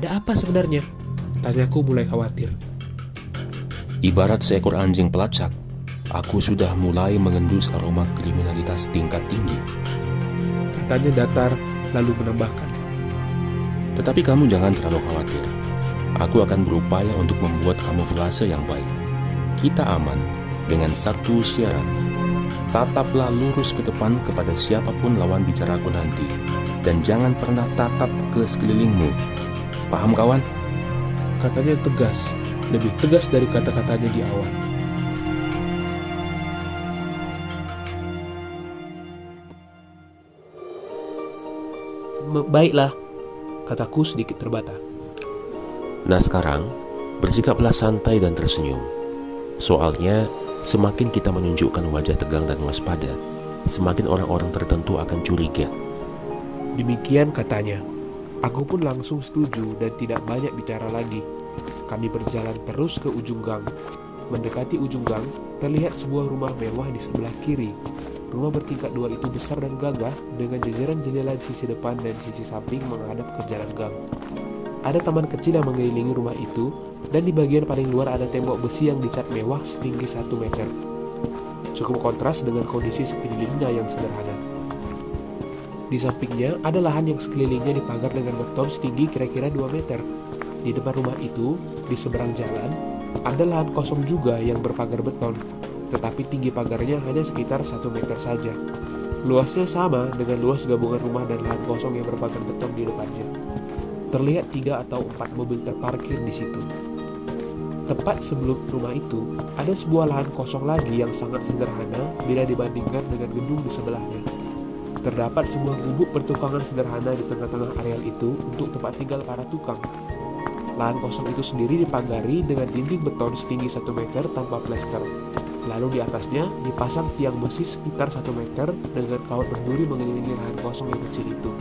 Ada apa sebenarnya? Tanyaku mulai khawatir. Ibarat seekor anjing pelacak, aku sudah mulai mengendus aroma kriminalitas tingkat tinggi. Katanya datar, lalu menambahkan. Tetapi kamu jangan terlalu khawatir. Aku akan berupaya untuk membuat kamuflase yang baik. Kita aman dengan satu syarat. Tataplah lurus ke depan kepada siapapun lawan bicaraku nanti. Dan jangan pernah tatap ke sekelilingmu. Paham kawan? Katanya tegas, lebih tegas dari kata-katanya di awal. Baiklah, kataku sedikit terbata. Nah sekarang, bersikaplah santai dan tersenyum. Soalnya, semakin kita menunjukkan wajah tegang dan waspada, semakin orang-orang tertentu akan curiga. Demikian katanya. Aku pun langsung setuju dan tidak banyak bicara lagi. Kami berjalan terus ke ujung gang. Mendekati ujung gang, terlihat sebuah rumah mewah di sebelah kiri. Rumah bertingkat 2 itu besar dan gagah dengan jajaran jendela di sisi depan dan sisi samping menghadap ke jalan gang. Ada taman kecil yang mengelilingi rumah itu, dan di bagian paling luar ada tembok besi yang dicat mewah setinggi 1 meter. Cukup kontras dengan kondisi sekelilingnya yang sederhana. Di sampingnya ada lahan yang sekelilingnya dipagar dengan beton setinggi kira-kira 2 meter. Di depan rumah itu, di seberang jalan, ada lahan kosong juga yang berpagar beton, tetapi tinggi pagarnya hanya sekitar 1 meter saja. Luasnya sama dengan luas gabungan rumah dan lahan kosong yang berpagar beton di depannya. Terlihat 3 atau 4 mobil terparkir di situ. Tepat sebelum rumah itu, ada sebuah lahan kosong lagi yang sangat sederhana bila dibandingkan dengan gedung di sebelahnya. Terdapat sebuah gubuk pertukangan sederhana di tengah-tengah areal itu untuk tempat tinggal para tukang. Lahan kosong itu sendiri dipagari dengan dinding beton setinggi 1 meter tanpa plester. Lalu di atasnya dipasang tiang besi sekitar 1 meter dengan kawat berduri mengelilingi lahan kosong yang kecil itu.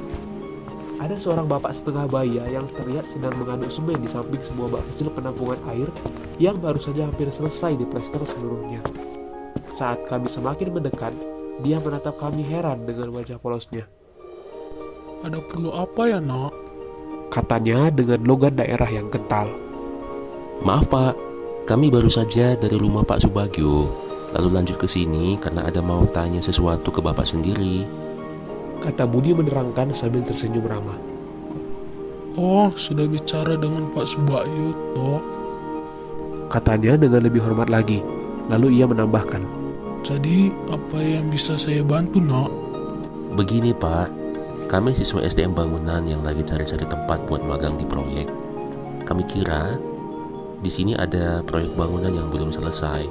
Ada seorang bapak setengah baya yang terlihat sedang mengaduk semen di samping sebuah bak kecil penampungan air yang baru saja hampir selesai diplester seluruhnya. Saat kami semakin mendekat, dia menatap kami heran dengan wajah polosnya. Ada perlu apa ya, nak? Katanya dengan logat daerah yang kental. Maaf pak, kami baru saja dari rumah Pak Subagio. Lalu lanjut ke sini karena ada mau tanya sesuatu ke bapak sendiri. Kata Budi menerangkan sambil tersenyum ramah. Oh, sudah bicara dengan Pak Subagio, toh? Katanya dengan lebih hormat lagi. Lalu ia menambahkan. Jadi, apa yang bisa saya bantu, nak? Begini pak, kami siswa SDM bangunan yang lagi cari-cari tempat buat magang di proyek. Kami kira di sini ada proyek bangunan yang belum selesai.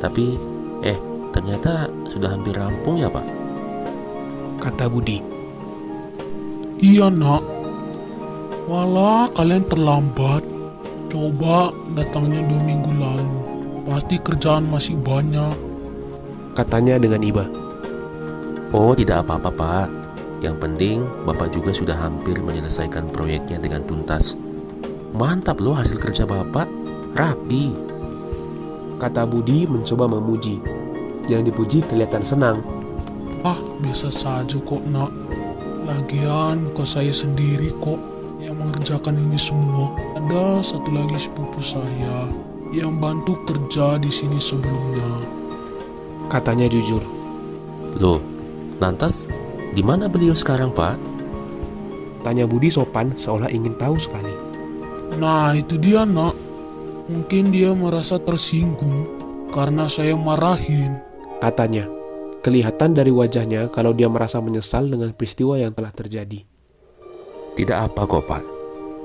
Tapi, ternyata sudah hampir rampung ya pak? Kata Budi. Iya, nak. Walah, kalian terlambat. Coba datangnya 2 minggu lalu. Pasti kerjaan masih banyak. Katanya dengan iba. Oh tidak apa-apa pak, yang penting bapak juga sudah hampir menyelesaikan proyeknya dengan tuntas. Mantap loh hasil kerja bapak, rapi. Kata Budi mencoba memuji. Yang dipuji kelihatan senang. Ah, biasa saja kok, nak. Lagian bukan saya sendiri kok yang mengerjakan ini semua. Ada satu lagi sepupu saya yang bantu kerja di sini sebelumnya. Katanya jujur. Loh, lantas di mana beliau sekarang pak? Tanya Budi sopan seolah ingin tahu sekali. Nah, itu dia, nak. Mungkin dia merasa tersinggung karena saya marahin. Katanya. Kelihatan dari wajahnya kalau dia merasa menyesal dengan peristiwa yang telah terjadi. Tidak apa kok pak,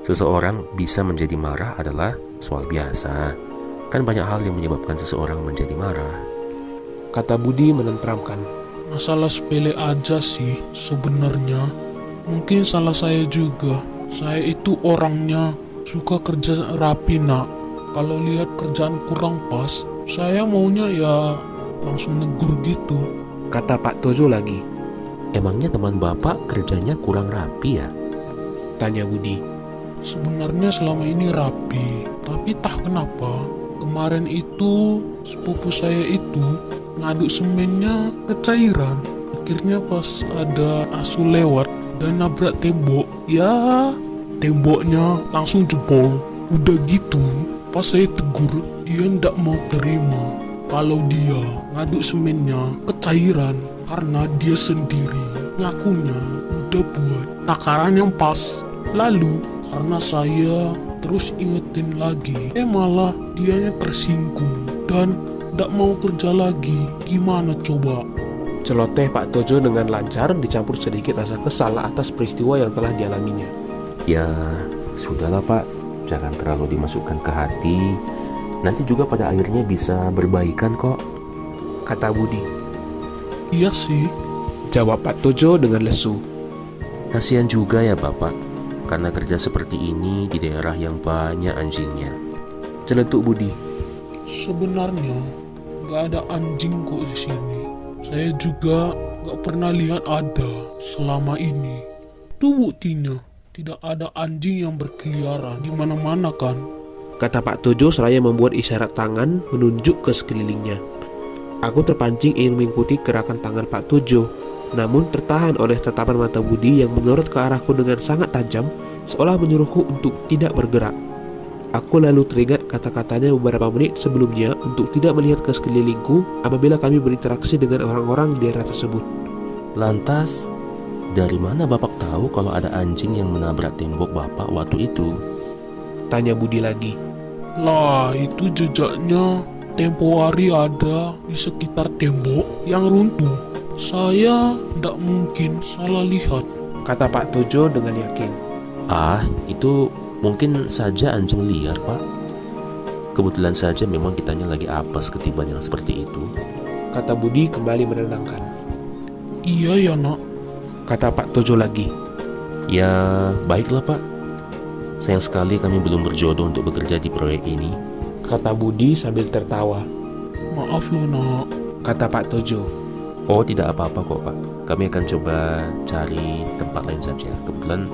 seseorang bisa menjadi marah adalah soal biasa. Kan banyak hal yang menyebabkan seseorang menjadi marah. Kata Budi menenteramkan. Masalah sepele aja sih sebenarnya. Mungkin salah saya juga. Saya itu orangnya suka kerja rapi, nak. Kalau lihat kerjaan kurang pas, saya maunya ya langsung negur gitu. Kata Pak Tojo lagi. Emangnya teman bapak kerjanya kurang rapi ya? Tanya Budi. Sebenarnya selama ini rapi, tapi tak kenapa kemarin itu sepupu saya itu ngaduk semennya kecairan. Akhirnya pas ada asu lewat dan nabrak tembok, ya temboknya langsung jebol. Udah gitu, pas saya tegur, dia ndak mau terima kalau dia ngaduk semennya ke cairan karena dia sendiri ngakunya udah buat takaran yang pas. Lalu karena saya terus ingetin lagi, malah dianya tersinggung dan ndak mau kerja lagi. Gimana coba? Celoteh Pak Tojo dengan lancar dicampur sedikit rasa kesal atas peristiwa yang telah dialaminya. Ya, sudahlah Pak, jangan terlalu dimasukkan ke hati. Nanti juga pada akhirnya bisa berbaikan kok, Kata Budi. Iya sih. Jawab Pak Tojo dengan lesu. Kasihan juga ya Bapak, karena kerja seperti ini di daerah yang banyak anjingnya. Celetuk Budi. Sebenarnya nggak ada anjing kok di sini. Saya juga nggak pernah lihat ada selama ini. Itu buktinya, tidak ada anjing yang berkeliaran di mana-mana kan? Kata Pak Tojo seraya membuat isyarat tangan menunjuk ke sekelilingnya. Aku terpancing ingin mengikuti gerakan tangan Pak Tojo, namun tertahan oleh tatapan mata Budi yang menyorot ke arahku dengan sangat tajam, seolah menyuruhku untuk tidak bergerak. Aku lalu teringat kata-katanya beberapa menit sebelumnya untuk tidak melihat ke sekelilingku apabila kami berinteraksi dengan orang-orang di daerah tersebut. Lantas, dari mana Bapak tahu kalau ada anjing yang menabrak tembok Bapak waktu itu? Tanya Budi lagi. Lah, itu jejaknya tempo hari ada di sekitar tembok yang runtuh. Saya ndak mungkin salah lihat. Kata Pak Tojo dengan yakin. Ah, itu mungkin saja anjing liar Pak. Kebetulan saja memang kitanya lagi apes ketiban yang seperti itu. Kata Budi kembali menenangkan. Iya ya nak. Kata Pak Tojo lagi. Ya, baiklah Pak. Sayang sekali kami belum berjodoh untuk bekerja di proyek ini. Kata Budi sambil tertawa. Maaf loh nak. Kata Pak Tojo. Oh, tidak apa-apa kok Pak. Kami akan coba cari tempat lain saja. Kebetulan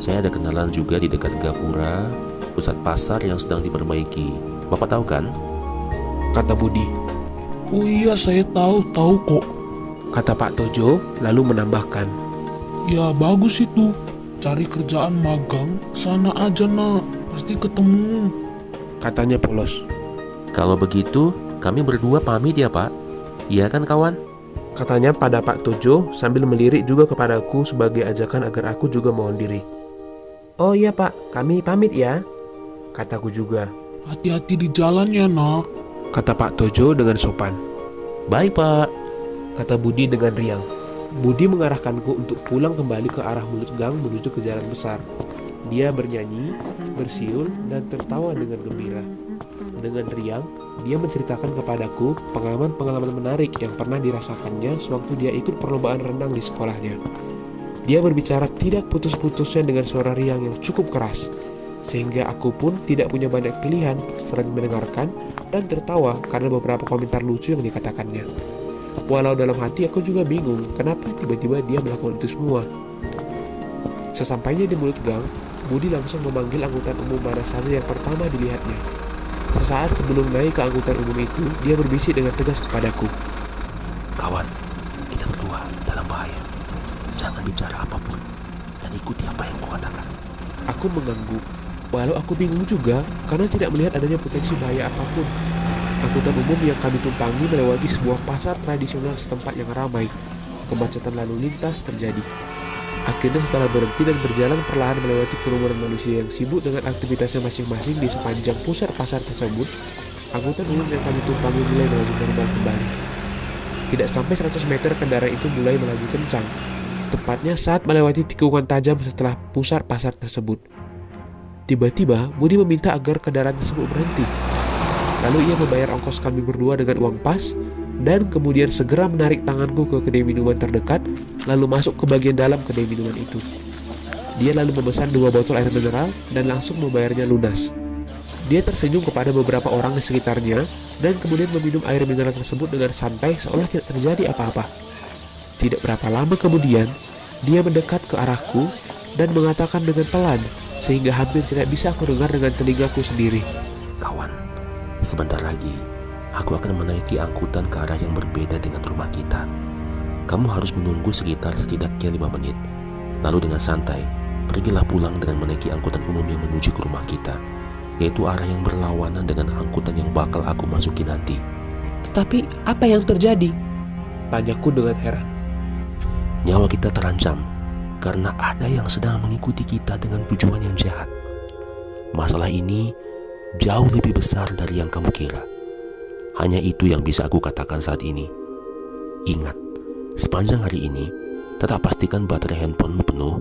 saya ada kenalan juga di dekat Gapura, pusat pasar yang sedang diperbaiki. Bapak tahu kan? Kata Budi. Oh iya, saya tahu kok. Kata Pak Tojo lalu menambahkan. Ya bagus itu. Cari kerjaan magang, sana aja nak. Pasti ketemu. Katanya polos. Kalau begitu, kami berdua pamit ya Pak. Iya kan kawan? Katanya pada Pak Tojo sambil melirik juga kepadaku sebagai ajakan agar aku juga mohon diri. Oh iya Pak, kami pamit ya. Kataku juga. Hati-hati di jalan ya nak. Kata Pak Tojo dengan sopan. Baik Pak. Kata Budi dengan riang. Budi mengarahkanku untuk pulang kembali ke arah mulut gang menuju ke jalan besar. Dia bernyanyi, bersiul, dan tertawa dengan gembira. Dengan riang, dia menceritakan kepadaku pengalaman-pengalaman menarik yang pernah dirasakannya sewaktu dia ikut perlombaan renang di sekolahnya. Dia berbicara tidak putus-putusnya dengan suara riang yang cukup keras, sehingga aku pun tidak punya banyak pilihan selain mendengarkan dan tertawa karena beberapa komentar lucu yang dikatakannya. Walau dalam hati aku juga bingung kenapa tiba-tiba dia melakukan itu semua. Sesampainya di mulut gang, Budi langsung memanggil angkutan umum mana saja yang pertama dilihatnya. Sesaat sebelum naik ke angkutan umum itu, dia berbisik dengan tegas kepadaku. Kawan, kita berdua dalam bahaya. Jangan bicara apapun dan ikuti apa yang kukatakan. Aku mengangguk, walau aku bingung juga karena tidak melihat adanya potensi bahaya apapun. Angkutan umum yang kami tumpangi melewati sebuah pasar tradisional setempat yang ramai. Kemacetan lalu lintas terjadi. Akhirnya setelah berhenti dan berjalan perlahan melewati kerumunan manusia yang sibuk dengan aktivitasnya masing-masing di sepanjang pusat pasar tersebut, angkutan umum yang kami tumpangi mulai melaju normal kembali. Tidak sampai 100 meter kendaraan itu mulai melaju kencang, tepatnya saat melewati tikungan tajam setelah pusat pasar tersebut. Tiba-tiba Budi meminta agar kendaraan tersebut berhenti. Lalu ia membayar ongkos kami berdua dengan uang pas, dan kemudian segera menarik tanganku ke kedai minuman terdekat, lalu masuk ke bagian dalam kedai minuman itu. Dia lalu memesan 2 botol air mineral dan langsung membayarnya lunas. Dia tersenyum kepada beberapa orang di sekitarnya dan kemudian meminum air mineral tersebut dengan santai seolah tidak terjadi apa-apa. Tidak berapa lama kemudian, dia mendekat ke arahku dan mengatakan dengan pelan sehingga hampir tidak bisa aku dengar dengan telingaku sendiri. Kawan, sebentar lagi aku akan menaiki angkutan ke arah yang berbeda dengan rumah kita. Kamu harus menunggu sekitar setidaknya 5 menit. Lalu dengan santai, pergilah pulang dengan menaiki angkutan umum yang menuju ke rumah kita, yaitu arah yang berlawanan dengan angkutan yang bakal aku masuki nanti. Tetapi apa yang terjadi? Tanyaku dengan heran. Nyawa kita terancam karena ada yang sedang mengikuti kita dengan tujuan yang jahat. Masalah ini jauh lebih besar dari yang kamu kira. Hanya itu yang bisa aku katakan saat ini. Ingat, sepanjang hari ini tetap pastikan baterai handphonemu penuh.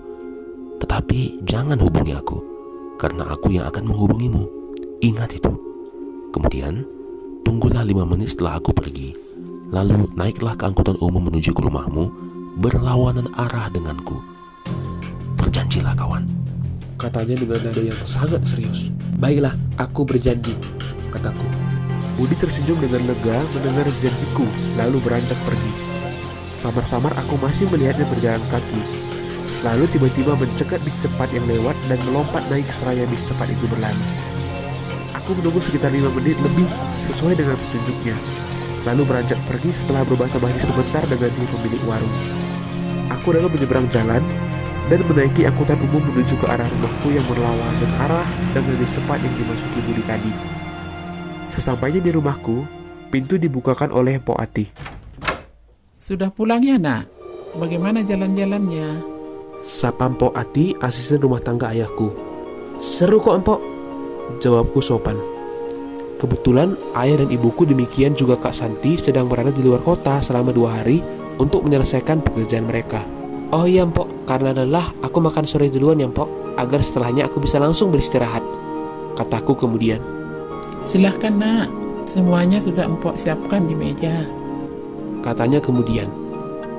Tetapi jangan hubungi aku, karena aku yang akan menghubungimu. Ingat itu. Kemudian tunggulah 5 menit setelah aku pergi. Lalu naiklah ke angkutan umum menuju ke rumahmu, berlawanan arah denganku. Berjanjilah kawan. Katanya dengan nada yang sangat serius. Baiklah, aku berjanji, kataku. Budi tersenyum dengan lega mendengar janjiku, lalu beranjak pergi. Samar-samar aku masih melihatnya berjalan kaki. Lalu tiba-tiba mencegat bis cepat yang lewat dan melompat naik seraya bis cepat itu berlalu. Aku menunggu sekitar 5 menit lebih sesuai dengan petunjuknya, lalu beranjak pergi setelah berbahasa-basi sebentar dengan si pemilik warung. Aku lalu menyeberang jalan dan menaiki angkutan umum menuju ke arah rumahku yang berlawanan arah dengan bis cepat yang dimasuki Budi tadi. Sesampainya di rumahku, pintu dibukakan oleh Mpok Ati. Sudah pulang ya nak? Bagaimana jalan-jalannya? Sapa Mpok Ati, asisten rumah tangga ayahku. Seru kok Mpok, jawabku sopan. Kebetulan ayah dan ibuku demikian juga Kak Santi sedang berada di luar kota selama 2 hari untuk menyelesaikan pekerjaan mereka. Oh iya Mpok, karena lelah aku makan sore duluan ya Mpok, agar setelahnya aku bisa langsung beristirahat, kataku kemudian. Silahkan nak, semuanya sudah empok siapkan di meja, katanya kemudian.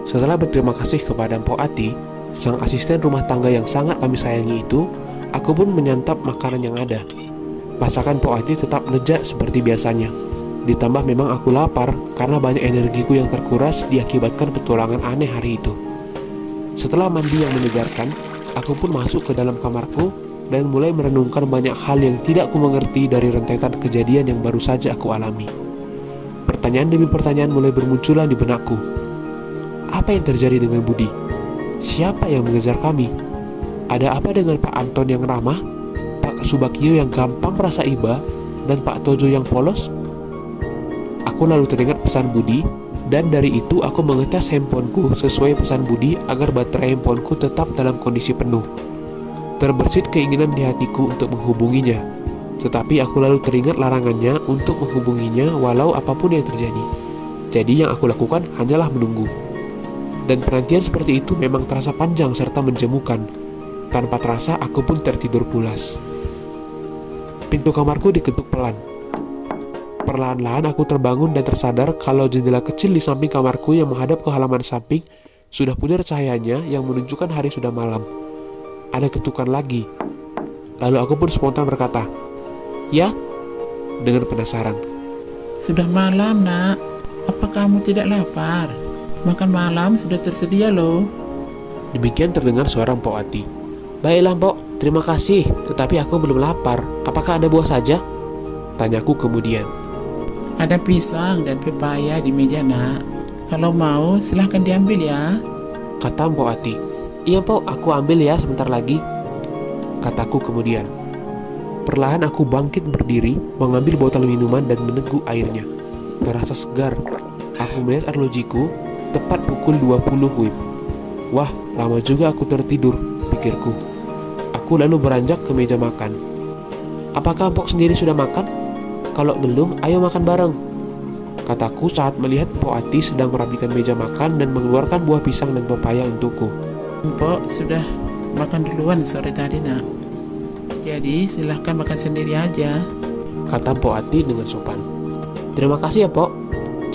Setelah berterima kasih kepada Mpok Ati, sang asisten rumah tangga yang sangat kami sayangi itu, aku pun menyantap makanan yang ada. Masakan Mpok Ati tetap lezat seperti biasanya. Ditambah memang aku lapar karena banyak energiku yang terkuras diakibatkan petualangan aneh hari itu. Setelah mandi yang menyegarkan, aku pun masuk ke dalam kamarku dan mulai merenungkan banyak hal yang tidak ku mengerti dari rentetan kejadian yang baru saja aku alami. Pertanyaan demi pertanyaan mulai bermunculan di benakku. Apa yang terjadi dengan Budi? Siapa yang mengejar kami? Ada apa dengan Pak Anton yang ramah, Pak Subakio yang gampang merasa iba, dan Pak Tojo yang polos? Aku lalu teringat pesan Budi, dan dari itu aku mengetes handphoneku sesuai pesan Budi agar baterai handphoneku tetap dalam kondisi penuh. Terbersit keinginan di hatiku untuk menghubunginya, tetapi aku lalu teringat larangannya untuk menghubunginya walau apapun yang terjadi. Jadi yang aku lakukan hanyalah menunggu. Dan penantian seperti itu memang terasa panjang serta menjemukan. Tanpa terasa aku pun tertidur pulas. Pintu kamarku diketuk pelan. Perlahan-lahan aku terbangun dan tersadar kalau jendela kecil di samping kamarku yang menghadap ke halaman samping sudah pudar cahayanya yang menunjukkan hari sudah malam. Ada ketukan lagi. Lalu aku pun spontan berkata, "Ya?" dengan penasaran. Sudah malam nak, apa kamu tidak lapar? Makan malam sudah tersedia loh. Demikian terdengar suara Mpok Ati. Baiklah Mpok, terima kasih, tetapi aku belum lapar. Apakah ada buah saja? Tanyaku kemudian. Ada pisang dan pepaya di meja nak. Kalau mau silahkan diambil ya, kata Mpok Ati. Iya Mpok, aku ambil ya sebentar lagi, kataku kemudian. Perlahan aku bangkit berdiri, mengambil botol minuman dan meneguk airnya. Terasa segar. Aku melihat arlojiku, tepat pukul 20 WIB. Wah, lama juga aku tertidur, pikirku. Aku lalu beranjak ke meja makan. Apakah Mpok sendiri sudah makan? Kalau belum, ayo makan bareng, kataku saat melihat Mpok Ati sedang merapikan meja makan dan mengeluarkan buah pisang dan pepaya untukku. empok sudah makan duluan sore tadi nak. Jadi silahkan makan sendiri aja, kata Mpok Ati dengan sopan. Terima kasih ya Pok,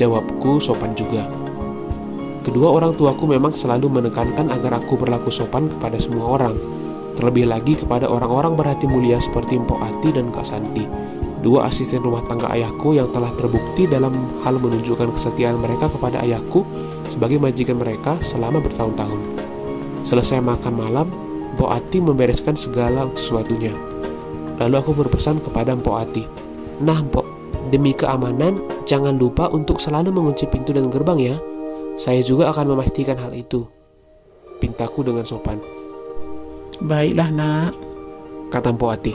jawabku sopan juga. Kedua orang tuaku memang selalu menekankan agar aku berlaku sopan kepada semua orang, terlebih lagi kepada orang-orang berhati mulia seperti Mpok Ati dan Kak Santi, dua asisten rumah tangga ayahku yang telah terbukti dalam hal menunjukkan kesetiaan mereka kepada ayahku sebagai majikan mereka selama bertahun-tahun. Selesai makan malam, Mpok Ati membereskan segala sesuatunya. Lalu aku berpesan kepada Mpok Ati, "Nah Mpok, demi keamanan, jangan lupa untuk selalu mengunci pintu dan gerbang ya. Saya juga akan memastikan hal itu," pintaku dengan sopan. Baiklah nak. kata Mpok Ati.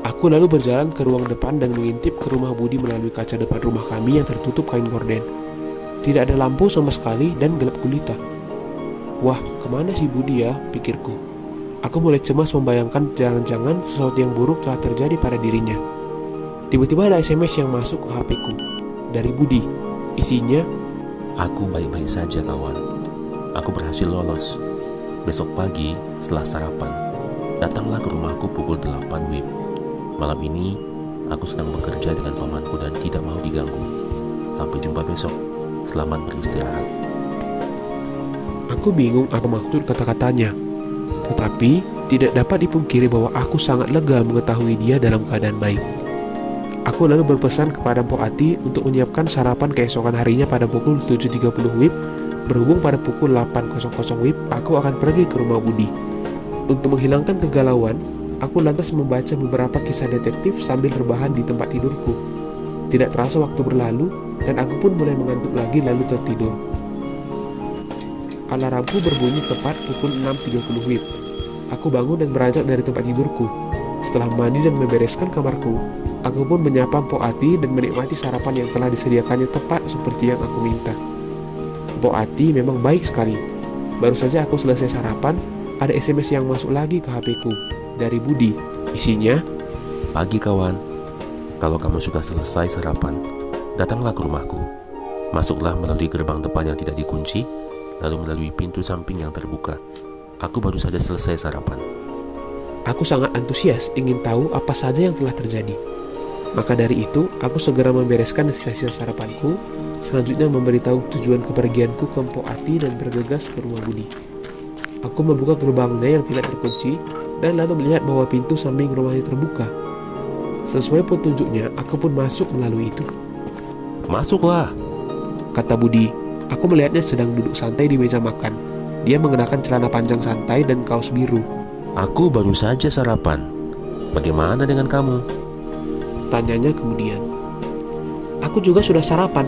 Aku lalu berjalan ke ruang depan dan mengintip ke rumah Budi melalui kaca depan rumah kami yang tertutup kain gorden. Tidak ada lampu sama sekali dan gelap gulita. Wah, kemana si Budi ya, pikirku. Aku mulai cemas membayangkan jangan-jangan sesuatu yang buruk telah terjadi pada dirinya. Tiba-tiba ada SMS yang masuk ke HP-ku dari Budi. Isinya, Aku baik-baik saja kawan. Aku berhasil lolos. Besok pagi setelah sarapan, datanglah ke rumahku pukul 8 WIB. Malam ini aku sedang bekerja dengan pamanku dan tidak mau diganggu. Sampai jumpa besok. Selamat beristirahat. aku bingung apa maksud kata-katanya. Tetapi tidak dapat dipungkiri bahwa aku sangat lega mengetahui dia dalam keadaan baik. Aku lalu berpesan kepada Mpok Ati untuk menyiapkan sarapan keesokan harinya pada pukul 7.30 WIB. Berhubung pada pukul 8.00 WIB, aku akan pergi ke rumah Budi. Untuk menghilangkan kegalauan, aku lantas membaca beberapa kisah detektif sambil rebahan di tempat tidurku. Tidak terasa waktu berlalu, dan aku pun mulai mengantuk lagi lalu tertidur. Alarmku berbunyi tepat pukul 6.30 WIB. Aku bangun dan beranjak dari tempat tidurku. Setelah mandi dan membereskan kamarku, aku pun menyapa Mpok Ati dan menikmati sarapan yang telah disediakannya tepat seperti yang aku minta. Mpok Ati memang baik sekali. Baru saja aku selesai sarapan, ada SMS yang masuk lagi ke HP-ku dari Budi. Isinya, Pagi kawan. Kalau kamu sudah selesai sarapan, datanglah ke rumahku. Masuklah melalui gerbang depan yang tidak dikunci, lalu melalui pintu samping yang terbuka. Aku baru saja selesai sarapan. aku sangat antusias ingin tahu apa saja yang telah terjadi. Maka dari itu, aku segera membereskan sisa-sisa sarapanku, selanjutnya memberitahu tujuan kepergianku ke Mpok Ati dan bergegas ke rumah Budi. Aku membuka gerbangnya yang tidak terkunci dan lalu melihat bahwa pintu samping rumahnya terbuka. Sesuai petunjuknya, aku pun masuk melalui itu. Masuklah. Kata Budi. Aku melihatnya sedang duduk santai di meja makan. Dia mengenakan celana panjang santai dan kaos biru. Aku baru saja sarapan. Bagaimana dengan kamu? Tanyanya kemudian. Aku juga sudah sarapan,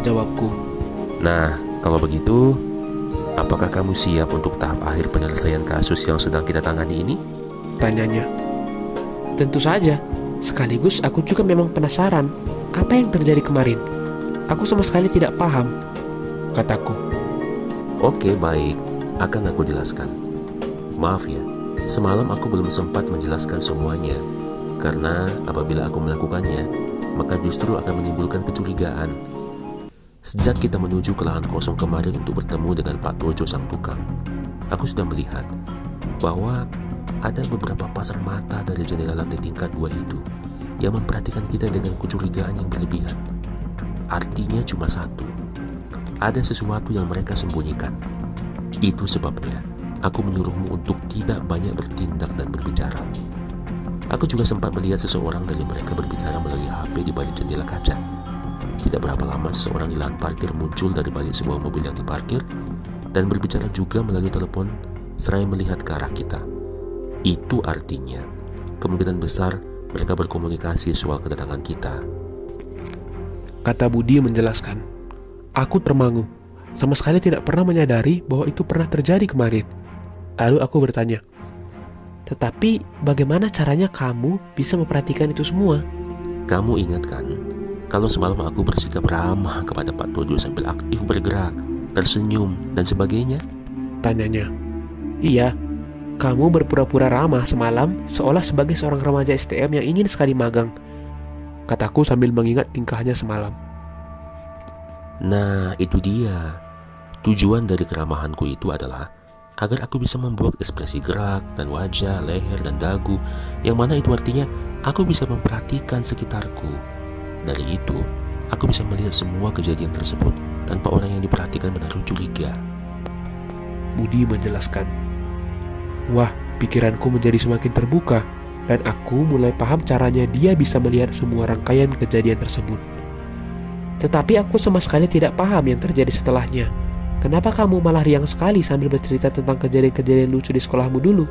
jawabku. Nah, kalau begitu, apakah kamu siap untuk tahap akhir penyelesaian kasus yang sedang kita tangani ini? Tanyanya. Tentu saja. Sekaligus aku juga memang penasaran apa yang terjadi kemarin. Aku sama sekali tidak paham, kataku. Oke, baik. Akan aku jelaskan. Maaf ya, semalam aku belum sempat menjelaskan semuanya. Karena apabila aku melakukannya, maka justru akan menimbulkan kecurigaan. Sejak kita menuju ke lahan kosong kemarin untuk bertemu dengan Pak Tojo sang tukang, aku sudah melihat bahwa ada beberapa pasang mata dari jendela lantai tingkat 2 itu yang memperhatikan kita dengan kecurigaan yang berlebihan. Artinya cuma satu, ada sesuatu yang mereka sembunyikan. Itu sebabnya aku menyuruhmu untuk tidak banyak bertindak dan berbicara. Aku juga sempat melihat seseorang dari mereka berbicara melalui HP di balik jendela kaca. Tidak berapa lama seseorang di lahan parkir muncul dari balik sebuah mobil yang diparkir dan berbicara juga melalui telepon seraya melihat ke arah kita. Itu artinya kemungkinan besar mereka berkomunikasi soal kedatangan kita. Kata Budi menjelaskan. Aku termangu. Sama sekali tidak pernah menyadari bahwa itu pernah terjadi kemarin. Lalu aku bertanya, tetapi bagaimana caranya kamu bisa memperhatikan itu semua? Kamu ingat kan, kalau semalam aku bersikap ramah kepada Pak Tojo sambil aktif bergerak, tersenyum, dan sebagainya? Tanyanya. Iya, kamu berpura-pura ramah semalam seolah sebagai seorang remaja STM yang ingin sekali magang, kataku sambil mengingat tingkahnya semalam. Nah, itu dia. Tujuan dari keramahanku itu adalah agar aku bisa membuat ekspresi gerak dan wajah, leher, dan dagu, yang mana itu artinya aku bisa memperhatikan sekitarku. Dari itu, aku bisa melihat semua kejadian tersebut tanpa orang yang diperhatikan menaruh curiga. Budi menjelaskan. Wah, pikiranku menjadi semakin terbuka, dan aku mulai paham caranya dia bisa melihat semua rangkaian kejadian tersebut. Tetapi aku sama sekali tidak paham yang terjadi setelahnya. Kenapa kamu malah riang sekali sambil bercerita tentang kejadian-kejadian lucu di sekolahmu dulu?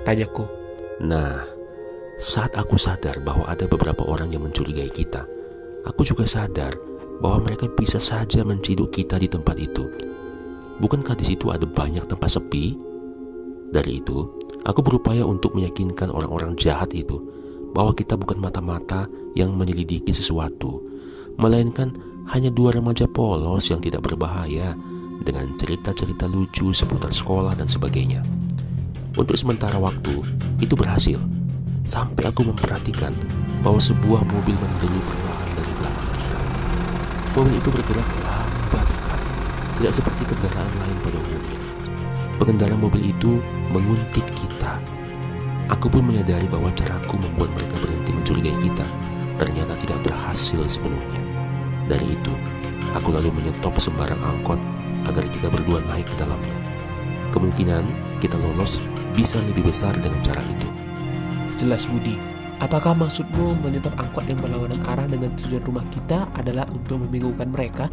Tanyaku. Nah, saat aku sadar bahwa ada beberapa orang yang mencurigai kita, aku juga sadar bahwa mereka bisa saja menciduk kita di tempat itu. Bukankah di situ ada banyak tempat sepi? Dari itu, aku berupaya untuk meyakinkan orang-orang jahat itu bahwa kita bukan mata-mata yang menyelidiki sesuatu, melainkan hanya dua remaja polos yang tidak berbahaya dengan cerita-cerita lucu seputar sekolah dan sebagainya. Untuk sementara waktu, itu berhasil, sampai aku memperhatikan bahwa sebuah mobil menderu perlahan dari belakang kita. Mobil itu bergerak lambat sekali, tidak seperti kendaraan lain pada umumnya. Pengendara mobil itu menguntit kita. Aku pun menyadari bahwa caraku membuat mereka berhenti mencurigai kita ternyata tidak berhasil sepenuhnya. Dari itu, aku lalu menyetop sembarang angkot agar kita berdua naik ke dalamnya. Kemungkinan kita lolos bisa lebih besar dengan cara itu. Jelas Budi, apakah maksudmu menyetop angkot yang berlawanan arah dengan tujuan rumah kita adalah untuk membingungkan mereka?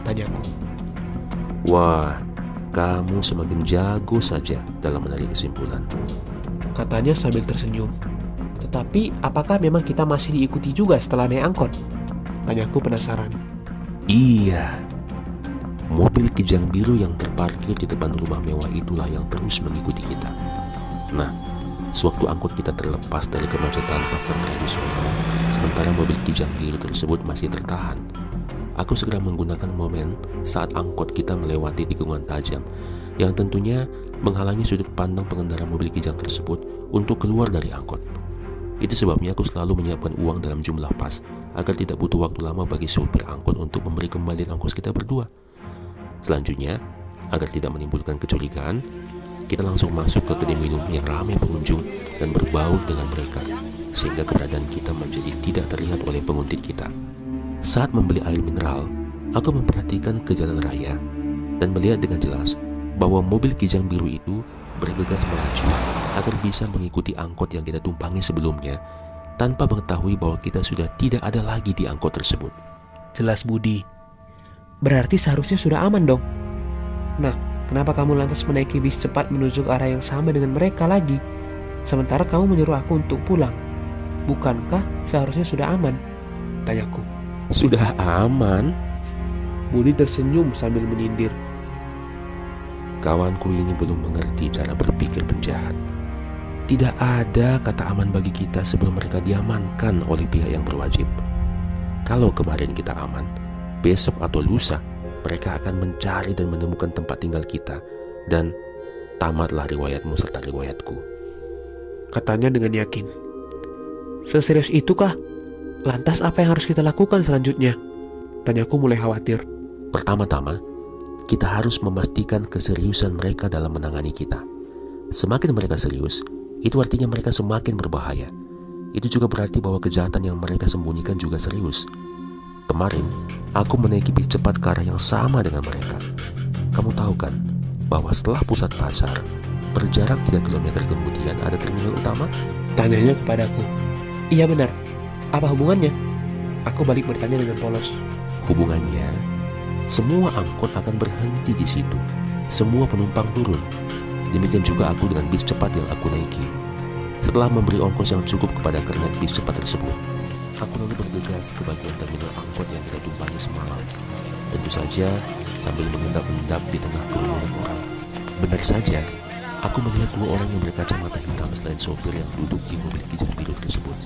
Tanyaku. Wah, kamu semakin jago saja dalam menarik kesimpulan. Katanya sambil tersenyum. Tetapi apakah memang kita masih diikuti juga setelah naik angkot? Tanyaku penasaran. Iya, mobil Kijang biru yang terparkir di depan rumah mewah itulah yang terus mengikuti kita. Nah, sewaktu angkot kita terlepas dari kemacetan pasar tradisional, sementara mobil Kijang biru tersebut masih tertahan, aku segera menggunakan momen saat angkot kita melewati tikungan tajam yang tentunya menghalangi sudut pandang pengendara mobil Kijang tersebut untuk keluar dari angkot. Itu sebabnya aku selalu menyiapkan uang dalam jumlah pas agar tidak butuh waktu lama bagi sopir angkot untuk memberi kembali ongkos kita berdua. Selanjutnya, agar tidak menimbulkan kecurigaan, kita langsung masuk ke kedai minum yang ramai pengunjung dan berbaur dengan mereka, sehingga keberadaan kita menjadi tidak terlihat oleh penguntit kita. Saat membeli air mineral, aku memperhatikan ke jalan raya dan melihat dengan jelas bahwa mobil Kijang biru itu bergegas melaju agar bisa mengikuti angkot yang kita tumpangi sebelumnya tanpa mengetahui bahwa kita sudah tidak ada lagi di angkot tersebut. Jelas Budi. Berarti seharusnya sudah aman dong. Nah, kenapa kamu lantas menaiki bis cepat menuju ke arah yang sama dengan mereka lagi? Sementara kamu menyuruh aku untuk pulang. Bukankah seharusnya sudah aman? Tanyaku. Sudah aman? Budi tersenyum sambil menyindir. Kawanku ini belum mengerti cara berpikir penjahat. Tidak ada kata aman bagi kita sebelum mereka diamankan oleh pihak yang berwajib. Kalau kemarin kita aman, besok atau lusa mereka akan mencari dan menemukan tempat tinggal kita, dan tamatlah riwayatmu serta riwayatku. Katanya dengan yakin. Seserius itukah? Lantas apa yang harus kita lakukan selanjutnya? Tanyaku mulai khawatir. Pertama-tama, kita harus memastikan keseriusan mereka dalam menangani kita. Semakin mereka serius, itu artinya mereka semakin berbahaya. Itu juga berarti bahwa kejahatan yang mereka sembunyikan juga serius. Kemarin, aku menaiki bis cepat ke arah yang sama dengan mereka. Kamu tahu kan, bahwa setelah pusat pasar, berjarak 3 km kemudian ada terminal utama? Tanyanya kepadaku. Iya benar. Apa hubungannya? Aku balik bertanya dengan polos. Hubungannya, semua angkot akan berhenti di situ. Semua penumpang turun. Demikian juga aku dengan bis cepat yang aku naiki. Setelah memberi ongkos yang cukup kepada kernet bis cepat tersebut, aku lalu bergegas ke bagian terminal angkot yang kita tumpangi semalam. Tentu saja sambil mengendap-endap di tengah kerumunan orang. Benar saja, aku melihat 2 orang yang berkacamata hitam selain sopir yang duduk di mobil Kijang biru tersebut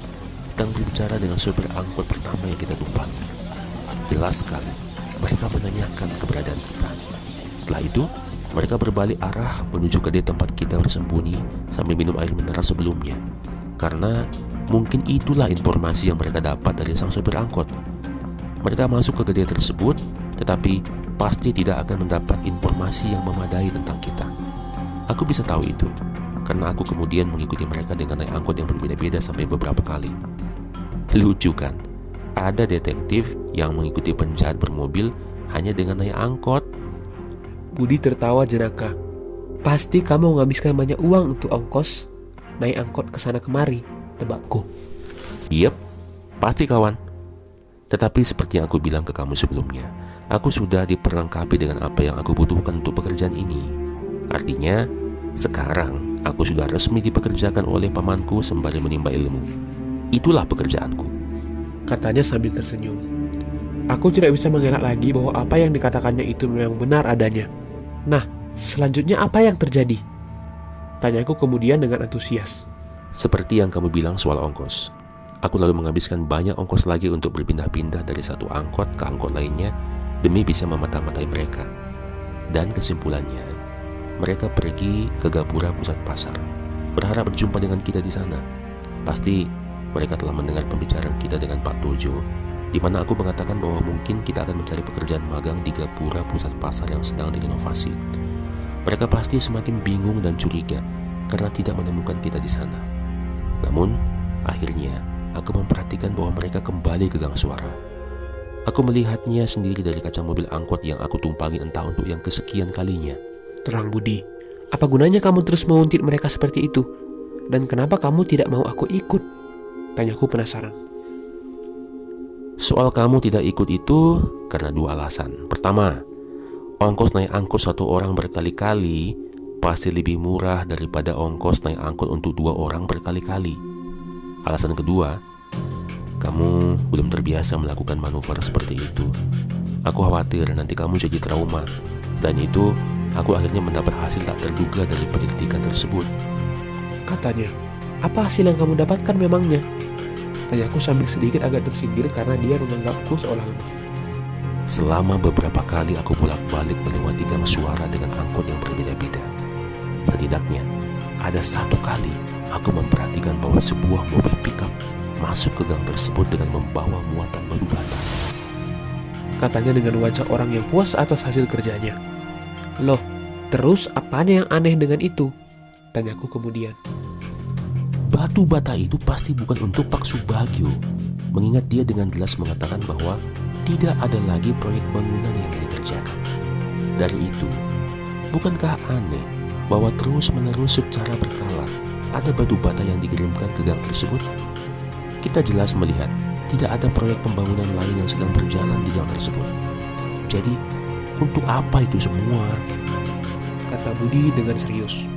sedang berbicara dengan sopir angkot pertama yang kita tumpangi. Jelas sekali, mereka menanyakan keberadaan kita. Setelah itu, mereka berbalik arah menuju kedai tempat kita bersembunyi sambil minum air mineral sebelumnya. Karena mungkin itulah informasi yang mereka dapat dari sang sopir angkot. Mereka masuk ke kedai tersebut, tetapi pasti tidak akan mendapat informasi yang memadai tentang kita. Aku bisa tahu itu, karena aku kemudian mengikuti mereka dengan naik angkot yang berbeda-beda sampai beberapa kali. Lucu kan? Ada detektif yang mengikuti penjahat bermobil hanya dengan naik angkot. Budi tertawa jenaka. Pasti kamu menghabiskan banyak uang untuk ongkos naik angkot ke sana kemari, tebakku. Yep, pasti kawan. Tetapi seperti yang aku bilang ke kamu sebelumnya, aku sudah diperlengkapi dengan apa yang aku butuhkan untuk pekerjaan ini. Artinya, sekarang aku sudah resmi dipekerjakan oleh pamanku sembari menimba ilmu. Itulah pekerjaanku. Katanya sambil tersenyum. Aku tidak bisa mengelak lagi bahwa apa yang dikatakannya itu memang benar adanya. Nah, selanjutnya apa yang terjadi? Tanyaku kemudian dengan antusias. Seperti yang kamu bilang soal ongkos. Aku lalu menghabiskan banyak ongkos lagi untuk berpindah-pindah dari satu angkot ke angkot lainnya demi bisa memata-matai mereka. Dan kesimpulannya, mereka pergi ke Gapura pusat pasar, berharap berjumpa dengan kita di sana. Pasti mereka telah mendengar pembicaraan kita dengan Pak Tojo, di mana aku mengatakan bahwa mungkin kita akan mencari pekerjaan magang di Gapura pusat pasar yang sedang direnovasi. Mereka pasti semakin bingung dan curiga karena tidak menemukan kita di sana. Namun, akhirnya aku memperhatikan bahwa mereka kembali ke Gang Suara. Aku melihatnya sendiri dari kaca mobil angkot yang aku tumpangi entah untuk yang kesekian kalinya. Terang budi, apa gunanya kamu terus menguntit mereka seperti itu? Dan kenapa kamu tidak mau aku ikut? Tanyaku penasaran. Soal kamu tidak ikut itu karena dua alasan. Pertama, ongkos naik angkot satu orang berkali-kali pasti lebih murah daripada ongkos naik angkot untuk 2 orang berkali-kali. Alasan kedua, kamu belum terbiasa melakukan manuver seperti itu. Aku khawatir nanti kamu jadi trauma. Selain itu, aku akhirnya mendapat hasil tak terduga dari penyelidikan tersebut. Katanya, apa hasil yang kamu dapatkan memangnya? Tanyaku sambil sedikit agak tersindir karena dia menganggapku seolah lemah. Selama beberapa kali aku bolak-balik melewati Gang Suara dengan angkot yang berbeda-beda. Setidaknya, ada satu kali aku memperhatikan bahwa sebuah mobil pickup masuk ke gang tersebut dengan membawa muatan batu bata. Katanya dengan wajah orang yang puas atas hasil kerjanya. Loh, terus apanya yang aneh dengan itu? Tanyaku kemudian. Batu bata itu pasti bukan untuk Pak Subagio, mengingat dia dengan jelas mengatakan bahwa tidak ada lagi proyek bangunan yang dia kerjakan. Dari itu, bukankah aneh bahwa terus-menerus secara berkala ada batu bata yang dikirimkan ke gang tersebut? Kita jelas melihat tidak ada proyek pembangunan lain yang sedang berjalan di gang tersebut. Jadi, untuk apa itu semua? Kata Budi dengan serius.